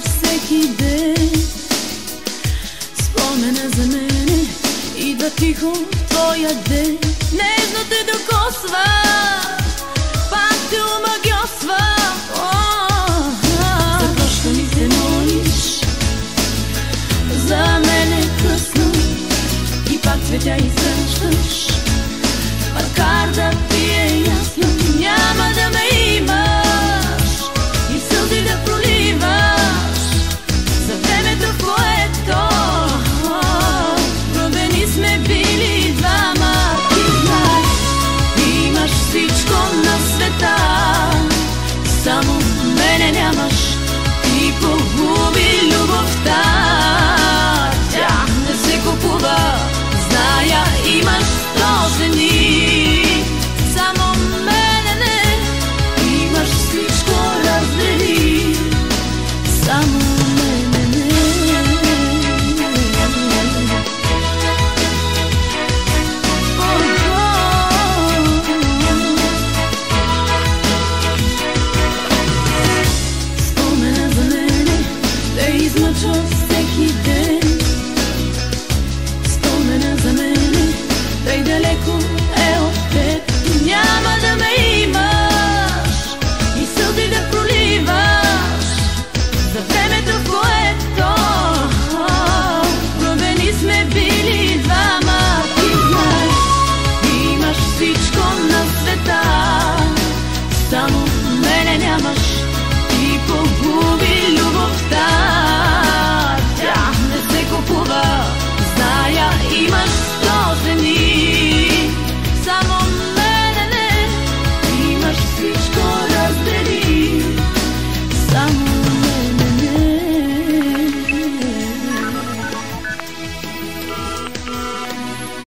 всеки ден. Спомена за мене идва тихо твоя ден. Нежно те докосва, пак те омагьосва. Защо ми се молиш? За мен е късно и пак цветя изръщаш. Макар да ти е ясно, няма да ме имаш и сълзи да проливаш за времето, в което родени сме били двама. Ти знаеш, имаш всичко на света, само мене нямаш и погуби любовта.